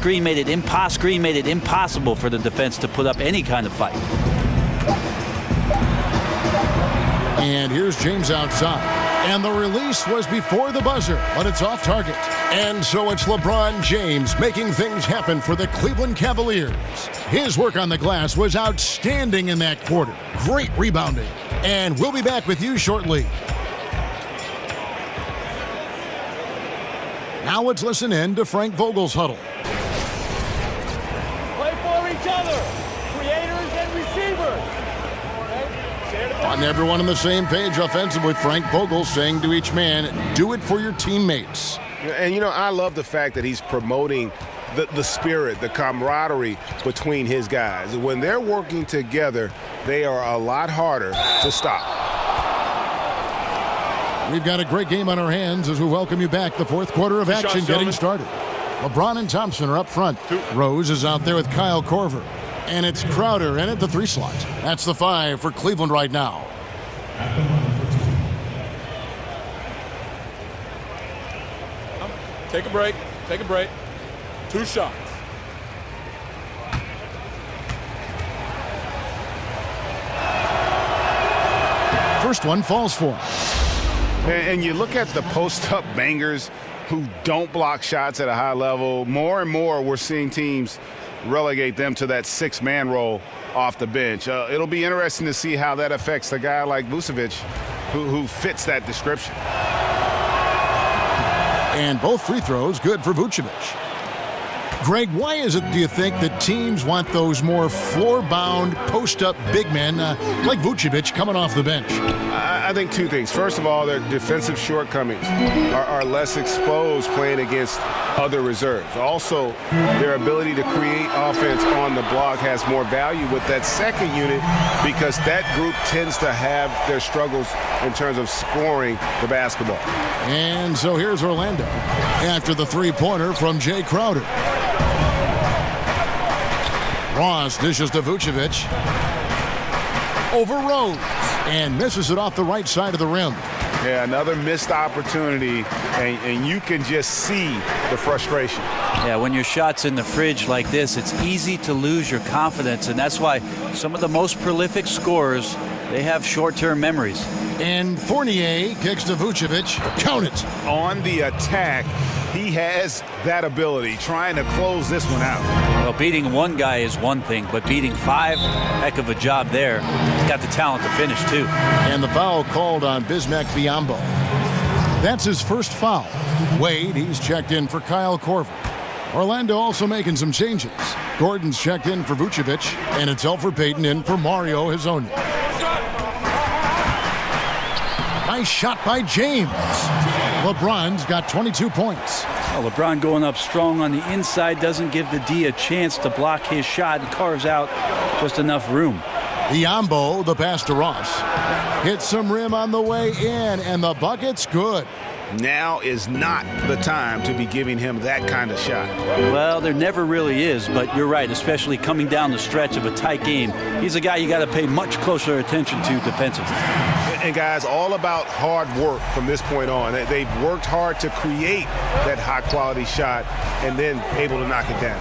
screen made it impossible for the defense to put up any kind of fight. And here's James outside. And the release was before the buzzer, but it's off target. And so it's LeBron James making things happen for the Cleveland Cavaliers. His work on the glass was outstanding in that quarter. Great rebounding. And we'll be back with you shortly. Now let's listen in to Frank Vogel's huddle. Play for each other, creators and receivers. On everyone on the same page offensively, Frank Vogel saying to each man, do it for your teammates. And, you know, I love the fact that he's promoting the spirit, the camaraderie between his guys. When they're working together, they are a lot harder to stop. We've got a great game on our hands as we welcome you back. The fourth quarter of action getting started. LeBron and Thompson are up front. Rose is out there with Kyle Korver. And it's Crowder in at the 3 slot. That's the 5 for Cleveland right now. Take a break. Take a break. 2 shots. First one falls for him. And you look at the post-up bangers who don't block shots at a high level. More and more we're seeing teams relegate them to that 6-man role off the bench. It'll be interesting to see how that affects a guy like Vucevic who fits that description. And both free throws good for Vucevic. Greg, why is it, do you think, that teams want those more floor-bound, post-up big men like Vucevic coming off the bench? I think 2 things. First of all, their defensive shortcomings are less exposed playing against other reserves. Also, their ability to create offense on the block has more value with that second unit because that group tends to have their struggles in terms of scoring the basketball. And so here's Orlando after the 3-pointer from Jay Crowder. Ross dishes to Vucevic. Over Rose. And misses it off the right side of the rim. Yeah, another missed opportunity, and you can just see the frustration. Yeah, when your shot's in the fridge like this, it's easy to lose your confidence, and that's why some of the most prolific scorers, they have short-term memories. And Fournier kicks to Vucevic. Count it. On the attack, he has that ability, trying to close this one out. Well, beating one guy is one thing, but beating 5, heck of a job there. He's got the talent to finish, too. And the foul called on Bismack Biyombo. That's his first foul. Wade, he's checked in for Kyle Korver. Orlando also making some changes. Gordon's checked in for Vucevic, and it's Elfrid Payton in for Mario Hezonja. Nice shot by James. LeBron's got 22 points. Well, LeBron going up strong on the inside doesn't give the D a chance to block his shot and carves out just enough room. Biyombo, the pass to Ross. Hits some rim on the way in, and the bucket's good. Now is not the time to be giving him that kind of shot. Well, there never really is, but you're right, especially coming down the stretch of a tight game. He's a guy you got to pay much closer attention to defensively. And guys, all about hard work from this point on. They've worked hard to create that high-quality shot and then able to knock it down.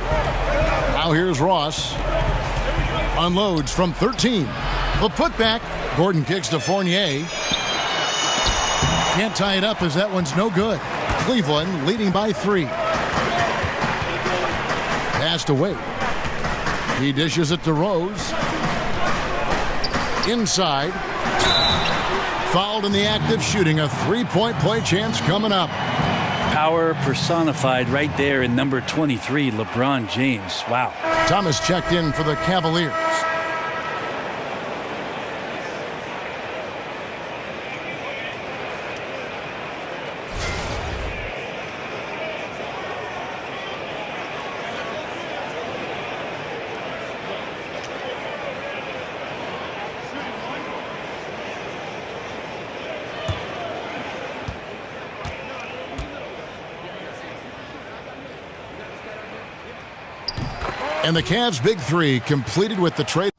Now here's Ross. Unloads from 13. The putback. Gordon kicks to Fournier. Can't tie it up as that one's no good. Cleveland leading by 3. Passed away. He dishes it to Rose. Inside. Fouled in the act of shooting. A 3-point play chance coming up. Power personified right there in number 23, LeBron James. Wow. Thomas checked in for the Cavaliers. And the Cavs' big 3 completed with the trade.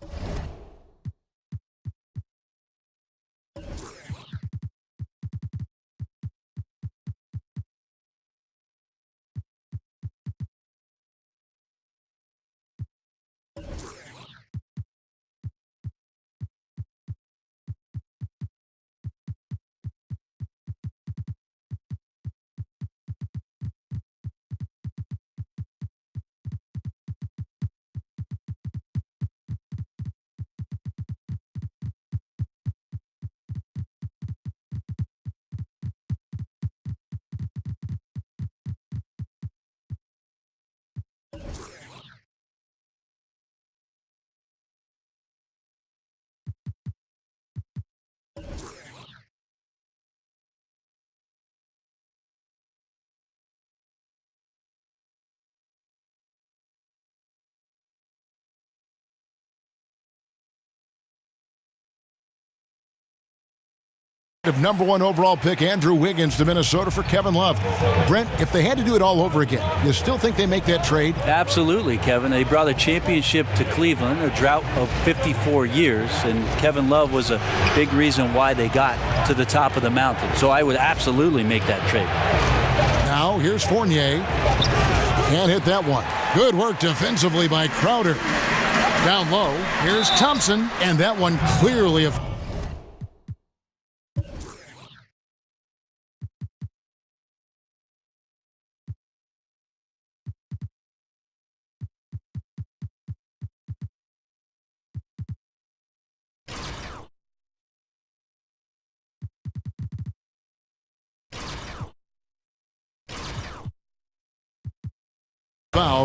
#1 overall pick Andrew Wiggins to Minnesota for Kevin Love. Brent, if they had to do it all over again, you still think they make that trade? Absolutely, Kevin. They brought a championship to Cleveland, a drought of 54 years, and Kevin Love was a big reason why they got to the top of the mountain. So I would absolutely make that trade. Now here's Fournier. Can't hit that one. Good work defensively by Crowder. Down low, here's Thompson, and that one clearly a foul.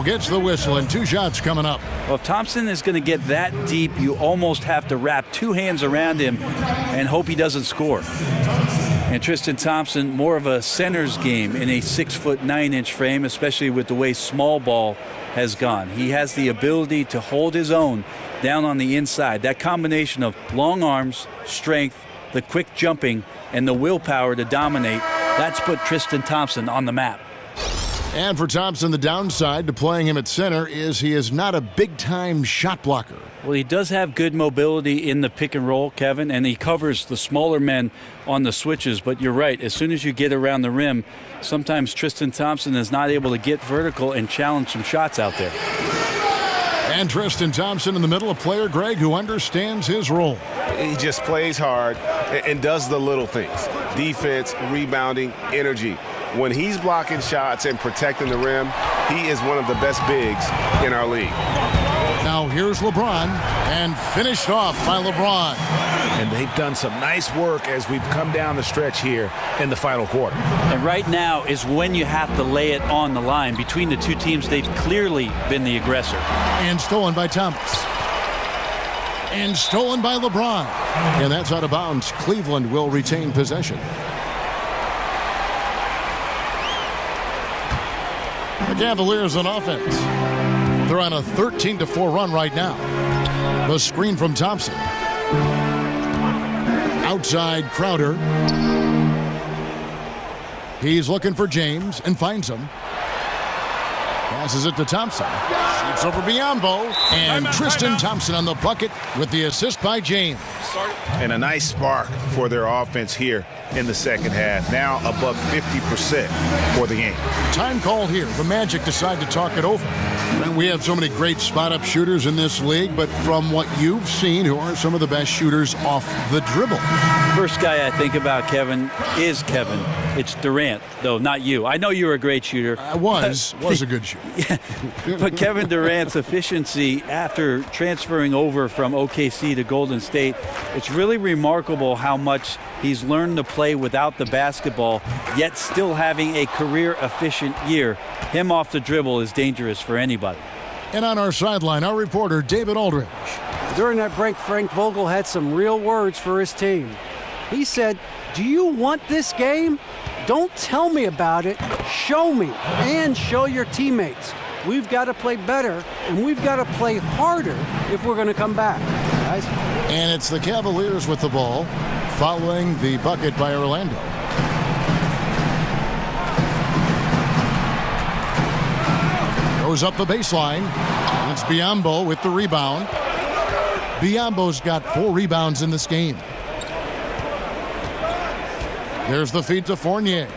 Gets the whistle, and 2 shots coming up. Well, if Thompson is going to get that deep, you almost have to wrap 2 hands around him and hope he doesn't score. And Tristan Thompson, more of a center's game in a 6'9" frame, especially with the way small ball has gone. He has the ability to hold his own down on the inside. That combination of long arms, strength, the quick jumping, and the willpower to dominate, that's put Tristan Thompson on the map. And for Thompson, the downside to playing him at center is he is not a big-time shot blocker. Well, he does have good mobility in the pick and roll, Kevin, and he covers the smaller men on the switches. But you're right, as soon as you get around the rim, sometimes Tristan Thompson is not able to get vertical and challenge some shots out there. And Tristan Thompson in the middle, a player, Greg, who understands his role. He just plays hard and does the little things. Defense, rebounding, energy. When he's blocking shots and protecting the rim, he is one of the best bigs in our league. Now here's LeBron, and finished off by LeBron. And they've done some nice work as we've come down the stretch here in the final quarter. And right now is when you have to lay it on the line. Between the two teams, they've clearly been the aggressor. And stolen by Thomas. And stolen by LeBron. And that's out of bounds. Cleveland will retain possession. The Cavaliers on offense. They're on a 13-4 run right now. The screen from Thompson. Outside Crowder. He's looking for James and finds him. Passes it to Thompson. Shoots over Biombo. And Tristan Thompson on the bucket with the assist by James. And a nice spark for their offense here in the second half. Now above 50% for the game. Time call here. The Magic decide to talk it over. And we have so many great spot-up shooters in this league, but from what you've seen, who are some of the best shooters off the dribble? First guy I think about, Kevin, is Kevin. It's Durant, though, not you. I know you're a great shooter. I was a good shooter. Yeah, but Kevin Durant's efficiency after transferring over from OKC to Golden State, it's really remarkable how much he's learned to play without the basketball, yet still having a career-efficient year. Him off the dribble is dangerous for anybody. And on our sideline, our reporter, David Aldridge. During that break, Frank Vogel had some real words for his team. He said, "Do you want this game? Don't tell me about it. Show me and show your teammates. We've got to play better, and we've got to play harder if we're going to come back, guys." And it's the Cavaliers with the ball, following the bucket by Orlando. Goes up the baseline. And it's Biombo with the rebound. Biombo's got 4 rebounds in this game. There's the feed to Fournier.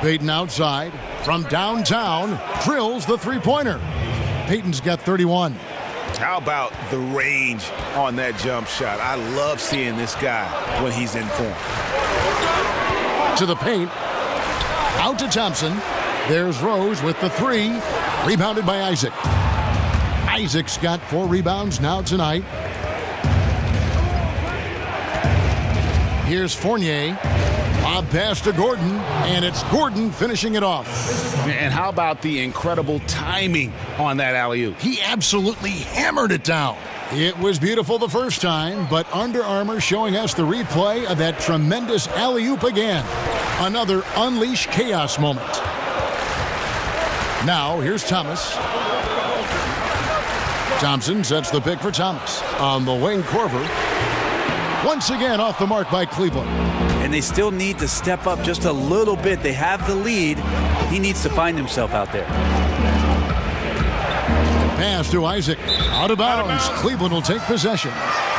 Payton outside from downtown drills the three-pointer. Payton's got 31. How about the range on that jump shot? I love seeing this guy when he's in form. To the paint. Out to Thompson. There's Rose with the 3. Rebounded by Isaac. Isaac's got 4 rebounds now tonight. Here's Fournier. Lob pass to Gordon, and it's Gordon finishing it off. And how about the incredible timing on that alley-oop? He absolutely hammered it down. It was beautiful the first time, but Under Armour showing us the replay of that tremendous alley-oop again. Another unleash chaos moment. Now, here's Thomas. Thompson sets the pick for Thomas. On the wing, Korver. Once again off the mark by Cleveland. And they still need to step up just a little bit. They have the lead. He needs to find himself out there. Pass to Isaac. Out of bounds. Cleveland will take possession.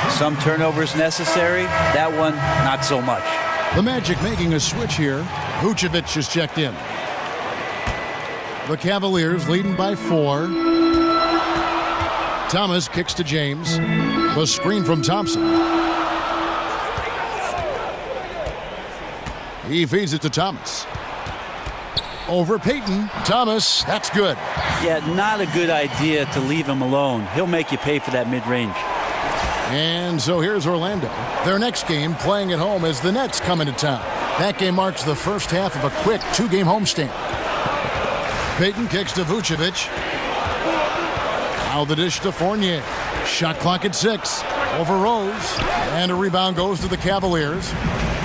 Some turnovers necessary. That one, not so much. The Magic making a switch here. Vucevic is checked in. The Cavaliers leading by 4. Thomas kicks to James. The screen from Thompson. He feeds it to Thomas. Over Payton. Thomas, that's good. Yeah, not a good idea to leave him alone. He'll make you pay for that mid-range. And so here's Orlando. Their next game playing at home as the Nets come into town. That game marks the first half of a quick 2-game homestand. Payton kicks to Vucevic. Now the dish to Fournier. Shot clock at 6. Over Rose. And a rebound goes to the Cavaliers.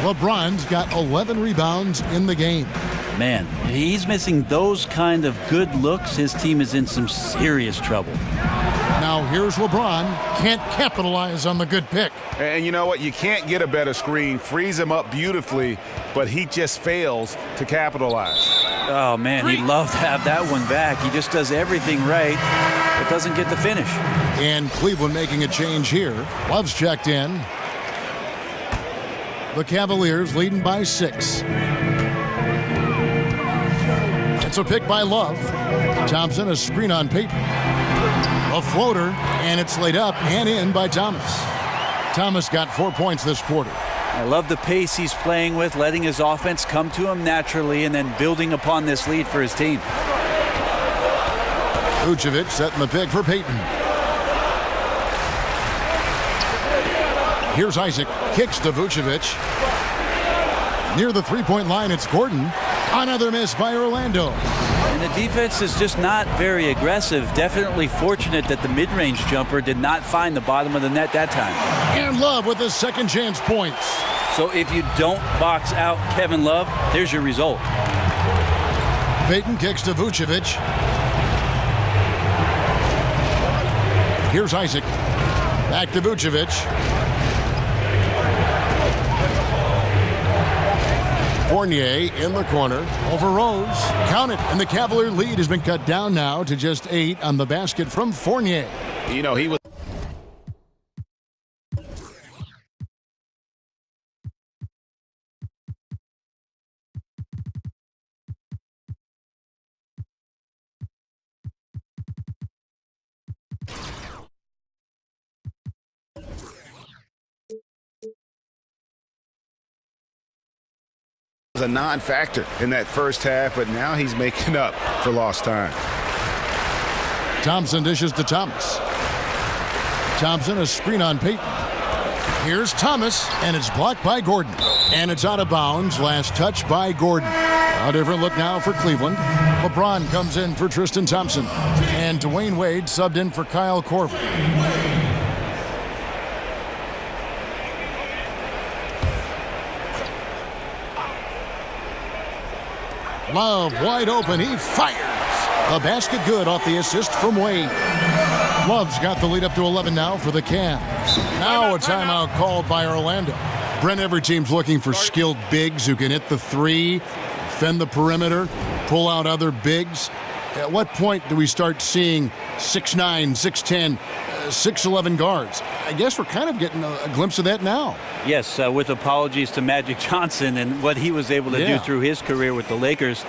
LeBron's got 11 rebounds in the game. Man, he's missing those kind of good looks. His team is in some serious trouble. Now here's LeBron. Can't capitalize on the good pick. And you know what? You can't get a better screen. Frees him up beautifully, but he just fails to capitalize. Oh, man, he'd love to have that one back. He just does everything right, but doesn't get the finish. And Cleveland making a change here. Love's checked in. The Cavaliers leading by 6. It's a pick by Love. Thompson, a screen on Payton. A floater, and it's laid up and in by Thomas. Thomas got 4 points this quarter. I love the pace he's playing with, letting his offense come to him naturally and then building upon this lead for his team. Vucevic setting the pick for Payton. Here's Isaac. Kicks to Vucevic. Near the three-point line, it's Gordon. Another miss by Orlando. And the defense is just not very aggressive. Definitely fortunate that the mid-range jumper did not find the bottom of the net that time. And Love with his second chance points. So if you don't box out Kevin Love, here's your result. Payton kicks to Vucevic. Here's Isaac. Back to Vucevic. Fournier in the corner. Over Rose. Count it. And the Cavalier lead has been cut down now to just 8 on the basket from Fournier. You know, he was... a non-factor in that first half, but now he's making up for lost time. Thompson dishes to Thomas. Thompson, a screen on Payton. Here's Thomas, and it's blocked by Gordon. And it's out of bounds. Last touch by Gordon. A different look now for Cleveland. LeBron comes in for Tristan Thompson. And Dwayne Wade subbed in for Kyle Korver. Love wide open. He fires. A basket good off the assist from Wade. Love's got the lead up to 11 now for the Cavs. Now a timeout called by Orlando. Brent, every team's looking for skilled bigs who can hit the three, defend the perimeter, pull out other bigs. At what point do we start seeing 6'9", 6'10", 6'11" guards? I guess we're kind of getting a glimpse of that now. Yes, with apologies to Magic Johnson and what he was able to do through his career with the Lakers.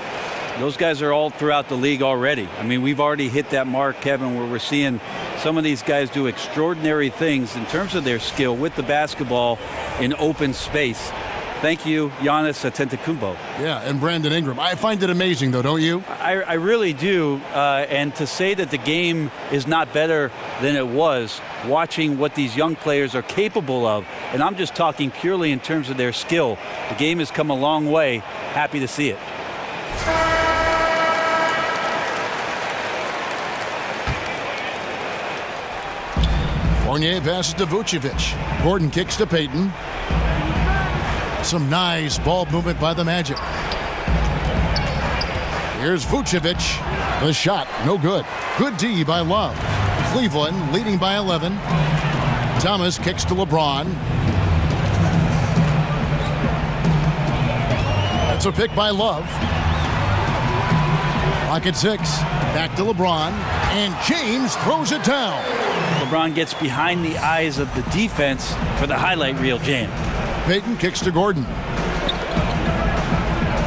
Those guys are all throughout the league already. I mean, we've already hit that mark, Kevin, where we're seeing some of these guys do extraordinary things in terms of their skill with the basketball in open space. Thank you, Giannis Antetokounmpo. Yeah, and Brandon Ingram. I find it amazing, though, don't you? I really do. And to say that the game is not better than it was, watching what these young players are capable of, and I'm just talking purely in terms of their skill. The game has come a long way. Happy to see it. Fournier passes to Vucevic. Gordon kicks to Payton. Some nice ball movement by the Magic. Here's Vucevic. The shot, no good. Good D by Love. Cleveland leading by 11. Thomas kicks to LeBron. a pick by Love. Clock at 6. Back to LeBron. And James throws it down. LeBron gets behind the eyes of the defense for the highlight reel jam. Payton kicks to Gordon.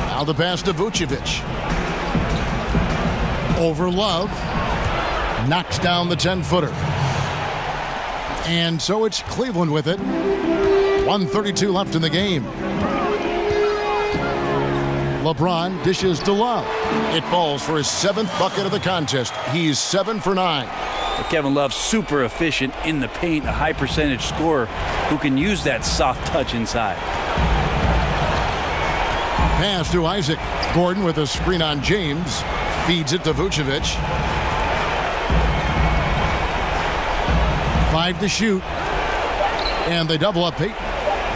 Now the pass to Vucevic. Over Love. Knocks down the 10-footer. And so it's Cleveland with it. 1:32 left in the game. LeBron dishes to Love. It falls for his 7th bucket of the contest. He's 7 for 9. But Kevin Love's super efficient in the paint, a high percentage scorer who can use that soft touch inside. Pass to Isaac. Gordon with a screen on James. Feeds it to Vucevic. 5 to shoot. And they double up Payton.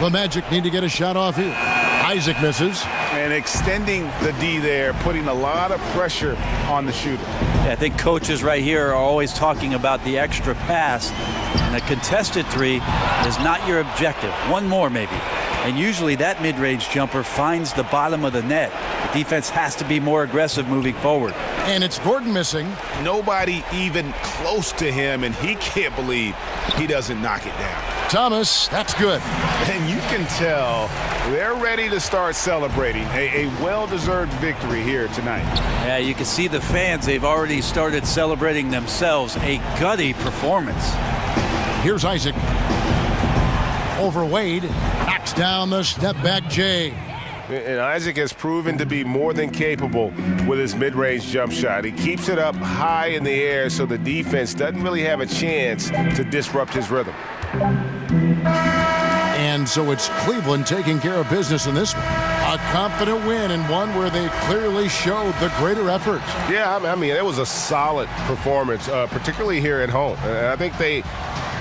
The Magic need to get a shot off here. Isaac misses. And extending the D there, putting a lot of pressure on the shooter. Yeah, I think coaches right here are always talking about the extra pass. And a contested three is not your objective. One more maybe. And usually that mid-range jumper finds the bottom of the net. The defense has to be more aggressive moving forward. And it's Gordon missing. Nobody even close to him, and he can't believe he doesn't knock it down. Thomas, that's good. And you can tell they're ready to start celebrating a well-deserved victory here tonight. Yeah, you can see the fans. They've already started celebrating themselves. A gutty performance. Here's Isaac. Over Wade. Knocks down the step back J. And Isaac has proven to be more than capable with his mid-range jump shot. He keeps it up high in the air so the defense doesn't really have a chance to disrupt his rhythm. And so it's Cleveland taking care of business in this one. A confident win and one where they clearly showed the greater effort. Yeah, I mean, it was a solid performance, particularly here at home. And I think they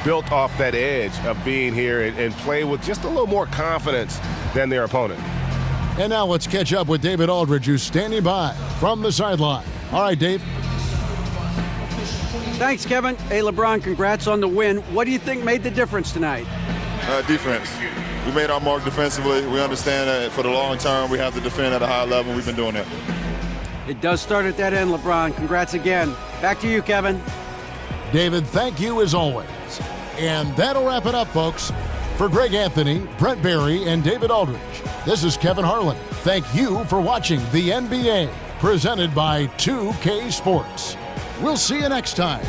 built off that edge of being here and play with just a little more confidence than their opponent. And now let's catch up with David Aldridge, who's standing by from the sideline. All right, Dave. Thanks, Kevin. Hey, LeBron, congrats on the win. What do you think made the difference tonight? Defense. We made our mark defensively. We understand that for the long term, we have to defend at a high level. We've been doing that. It does start at that end, LeBron. Congrats again. Back to you, Kevin. David, thank you as always. And that'll wrap it up, folks. For Greg Anthony, Brent Barry, and David Aldridge, this is Kevin Harlan. Thank you for watching the NBA, presented by 2K Sports. We'll see you next time.